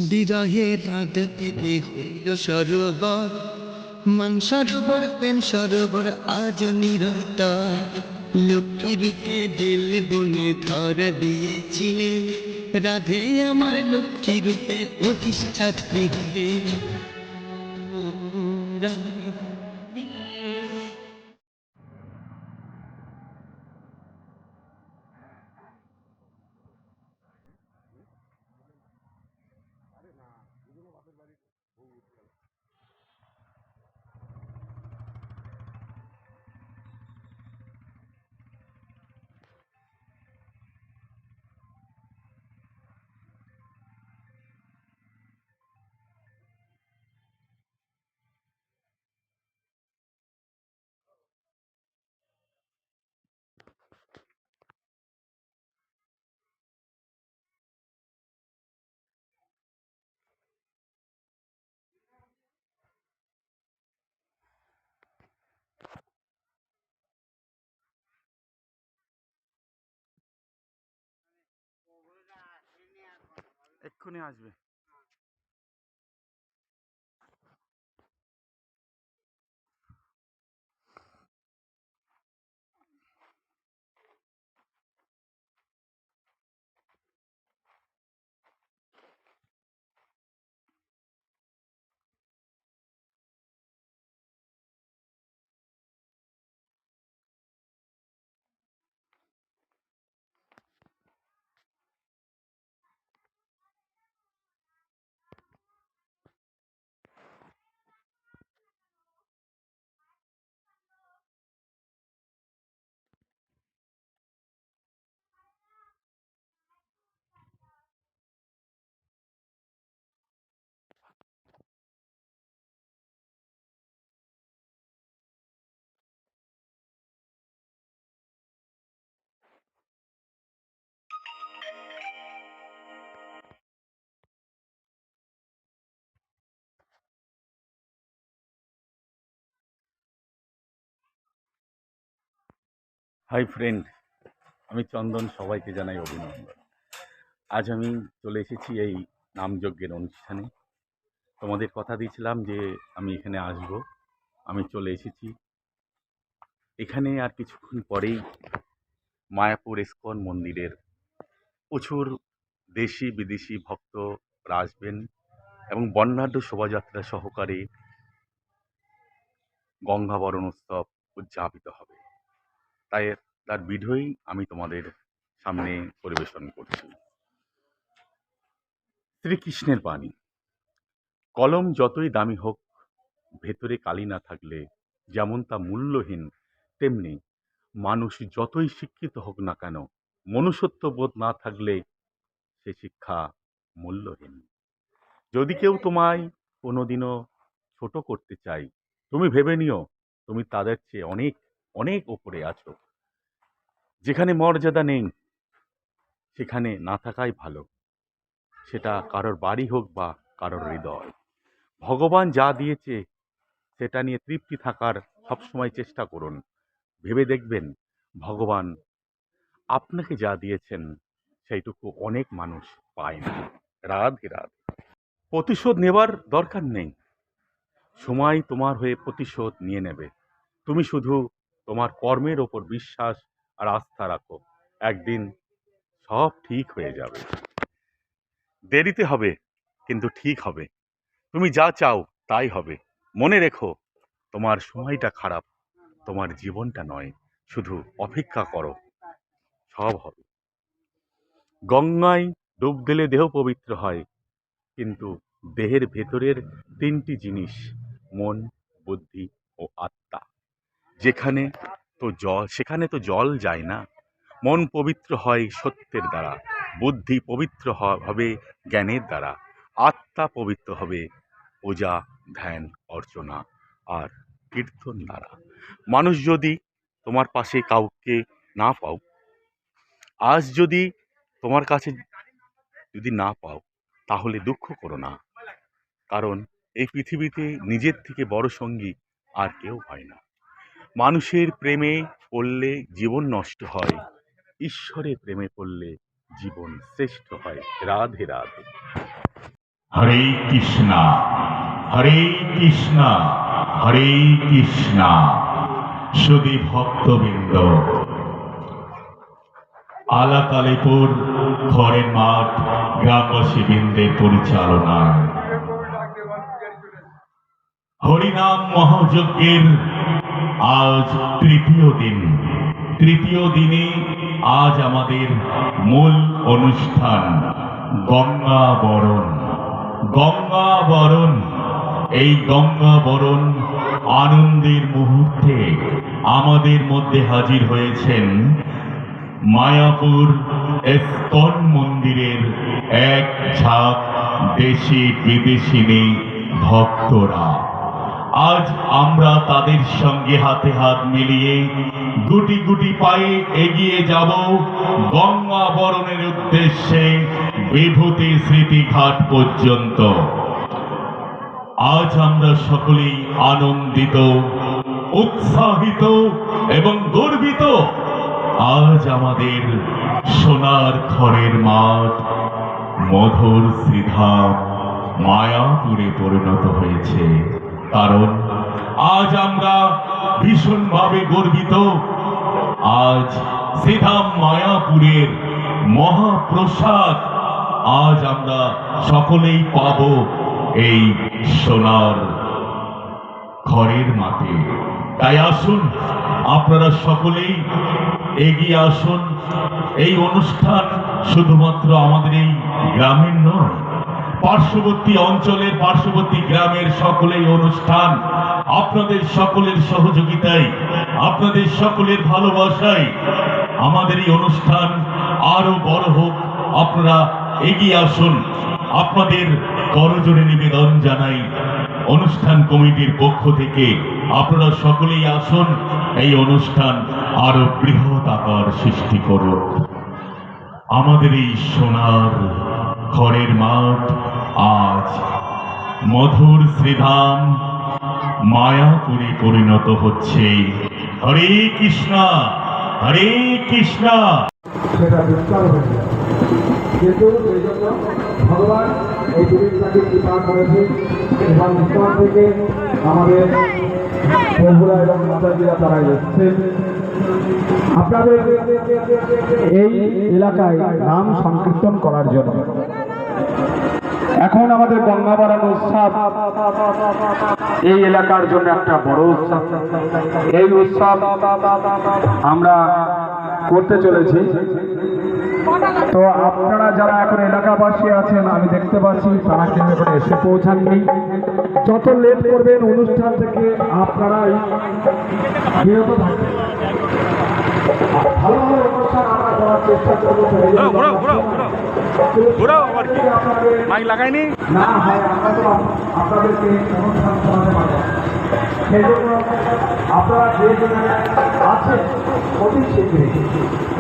বিরহে রাত পেতে হইল সরোবর, মন সরোবর প্রেম সরোবর আজ নিরন্তর। লক্ষ্মীরূপে দিল বনে ধর দিয়েছিলে, রাধে আমার লক্ষ্মী রূপে প্রতিষ্ঠা গৃহে। এক্ষুনি আসবে। হাই ফ্রেন্ড, আমি চন্দন, সবাইকে জানাই অভিনন্দন। আজ আমি চলে এসেছি এই নামযজ্ঞের অনুষ্ঠানে। তোমাদের কথা দিয়েছিলাম যে আমি এখানে আসব, আমি চলে এসেছি। এখানে আর কিছুক্ষণ পরেই মায়াপুর ইস্কন মন্দিরের প্রচুর দেশি বিদেশি ভক্তরা আসবেন এবং বর্ণাঢ্য শোভাযাত্রা সহকারে গঙ্গাবরণ উৎসব উদযাপিত হবে। তাই তার ভিডিওই আমি তোমাদের সামনে পরিবেশন করছি। শ্রীকৃষ্ণের বাণী, কলম যতই দামি হোক, ভেতরে কালি না থাকলে যেমন তা মূল্যহীন, তেমনি মানুষ যতই শিক্ষিত হোক না কেন, মনুষ্যত্ববোধ না থাকলে সে শিক্ষা মূল্যহীন। যদি কেউ তোমায় কোনোদিনও ছোট করতে চায়, তুমি ভেবে নিও তুমি তাদের চেয়ে অনেক অনেক ওপরে আছো। যেখানে মর্যাদা নেই সেখানে না থাকাই ভালো, সেটা কারোর বাড়ি হোক বা কারোর হৃদয়। ভগবান যা দিয়েছে সেটা নিয়ে তৃপ্তি থাকার সবসময় চেষ্টা করুন। ভেবে দেখবেন ভগবান আপনাকে যা দিয়েছেন সেইটুকু অনেক মানুষ পায় না। রাধে রাধে। প্রতিশোধ নেবার দরকার নেই, সময় তোমার হয়ে প্রতিশোধ নিয়ে নেবে। তুমি শুধু তোমার কর্মের ওপর বিশ্বাস আর আস্থা রাখো, একদিন সব ঠিক হয়ে যাবে। দেরিতে হবে কিন্তু ঠিক হবে। তুমি যা চাও তাই হবে। মনে রেখো, তোমার সময়টা খারাপ, তোমার জীবনটা নয়। শুধু অপেক্ষা করো, সব হবে। গঙ্গায় ডুব দিলে দেহ পবিত্র হয়, কিন্তু দেহের ভেতরের তিনটি জিনিস, মন, বুদ্ধি ও আত্মা, যেখানে সেখানে তো জল যায় না। মন পবিত্র হয় সত্যের দ্বারা, বুদ্ধি পবিত্র হবে জ্ঞানের দ্বারা, আত্মা পবিত্র হবে পূজা, ধ্যান, অর্চনা আর কীর্তন দ্বারা। মানুষ যদি তোমার পাশে কাউকে না পাও, আজ যদি তোমার কাছে যদি না পাও, তাহলে দুঃখ করো না। কারণ এই পৃথিবীতে নিজের থেকে বড় সঙ্গী আর কেউ হয় না। মানুষের প্রেমে পড়লে জীবন নষ্ট হয়, ঈশ্বরের প্রেমে পড়লে জীবন শ্রেষ্ঠ হয়। রাধে রাধে। হরে কৃষ্ণ হরে কৃষ্ণ হরে কৃষ্ণ। সুধী ভক্তবৃন্দ, আলাকালীপুর খড়ের মাঠ গ্রামবাসী বৃন্দের পরিচালনায় হরিনাম মহাযজ্ঞের আজ তৃতীয় দিনে আজ আমাদের মূল অনুষ্ঠান গঙ্গাবরণ। এই গঙ্গাবরণ আনন্দের মুহূর্তে আমাদের মধ্যে হাজির হয়েছেন মায়াপুর ইস্কন মন্দিরের এক ঝাঁক দেশি বিদেশিনী ভক্তরা। আজ আমরা তাদের সঙ্গে হাতে হাত মিলিয়ে গুটি গুটি পায়ে এগিয়ে যাব গঙ্গাবরণের উদ্দেশ্যে বিভূতি স্মৃতিঘাট পর্যন্ত। আজ আমরা সকলেই আনন্দিত, উৎসাহিত এবং গর্বিত। আজ আমাদের সোনার খড়ের মাঠ মধুর শ্রীধাম মায়াপুরে পরিণত হয়েছে। কারণ আজ আমরা ভীষণভাবে গর্বিত। আজ শ্রীধাম মায়াপুরের মহাপ্রসাদ আজ আমরা সকলেই পাব এই সোনার খড়ের মাঠে। তাই আসুন, আপনারা সকলেই এগিয়ে আসুন। এই অনুষ্ঠান শুধুমাত্র আমাদের এই গ্রামের নয়, পার্শ্ববর্তী অঞ্চলের পার্শ্ববর্তী গ্রামের সকলেই অনুষ্ঠান। আপনাদের সকলের সহযোগিতায়, আপনাদের সকলের ভালোবাসায় আমাদের এই অনুষ্ঠান আরো বড় হোক। আপনারা এগিয়ে আসুন। আপনাদের করজোড়ে নিবেদন জানাই অনুষ্ঠান কমিটির পক্ষ থেকে, আপনারা সকলেই আসুন, এই অনুষ্ঠান আরো বৃহৎ আকার সৃষ্টি করুন। আমাদের এই সোনার খড়ের মাঠ আজ মধুর শ্রীধাম মায়াপুরে পরিণত হচ্ছে। হরে কৃষ্ণ হরে কৃষ্ণ। সেটা বিস্তার হয়েছে, কিন্তু সেই জন্য ভগবান এই জিনিসটাকে কৃপা করেছে এবং ইসলাম থেকে আমাদের প্রভুরা এবং মাতাজিরা তারা এসছেন আপনাদের এই এলাকায় নাম সংকীর্তন করার জন্য। এখন আমাদের গঙ্গাবরণ উৎসব এই এলাকার জন্য একটা বড় উৎসব। এই উৎসব আমরা করতে চলেছি। তো আপনারা যারা এখন এলাকাবাসী আছেন, আমি দেখতে পাচ্ছি তারা কিন্তু এখন এসে পৌঁছাননি। যত লেট করবেন অনুষ্ঠান থেকে আপনারাই বিরত থাকবেন। ভালো ভালো অনুষ্ঠান আমরা করার চেষ্টা করবো। না হয় আমরা তো আপনাদেরকে অনুষ্ঠান শোনাতে পারবো। সেই জন্য আপনারা যে যেখানে আছেন অতি শীঘ্রই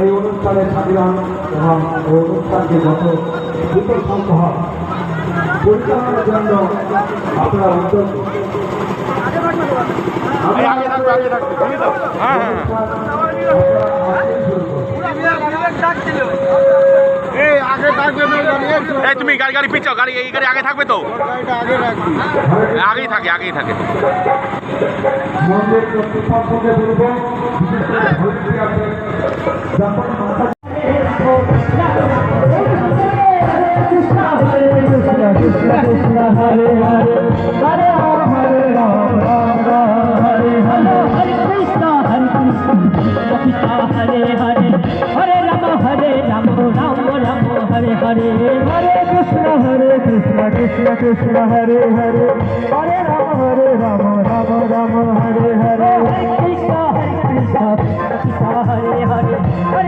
এই অনুষ্ঠানের সাথী হন এবং এই অনুষ্ঠানকে যত দ্রুত সম্ভব পরিচালনার জন্য আপনারা উদ্যোগ তুমি গাড়ি পিছাও, গাড়ি এই গাড়ি আগে থাকবে তো, আগেই থাকে মন্দির কর্তৃপক্ষকে বলবো, বিশেষ করে ভক্তি আছে যখন মাতা কৃষ্ণ হরে হরে হরে হরে রাম রাম রাম হরে হরে হরে কৃষ্ণ কৃষ্ণ হরে হরে হরে রাম রাম রাম হরে হরে হরে কৃষ্ণ কৃষ্ণ কৃষ্ণ হরে হরে হরে রাম রাম রাম হরে হরে কৃষ্ণ কৃষ্ণ হরে হরে হরে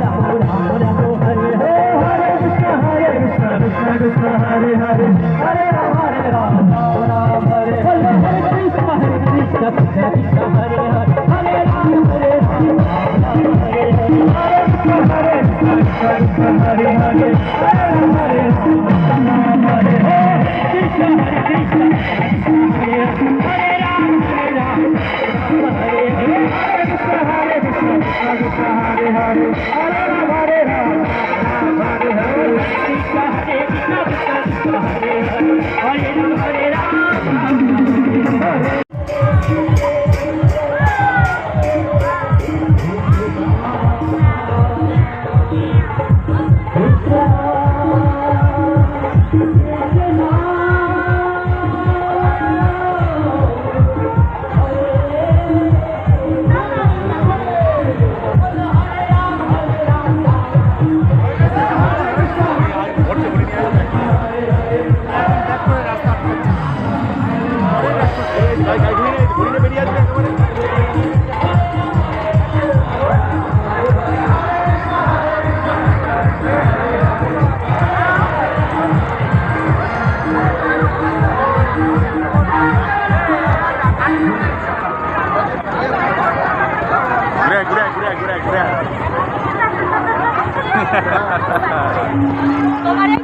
রাম রাম রাম হরে হরে হরে কৃষ্ণ কৃষ্ণ কৃষ্ণ হরে হরে হরে রাম রাম রাম হরে হরে হরে কৃষ্ণ কৃষ্ণ কৃষ্ণ হরে হরে হরে রাম হরে হরে হরে হরে Hare হরে রাম হরে রাম ঘুরে তোমার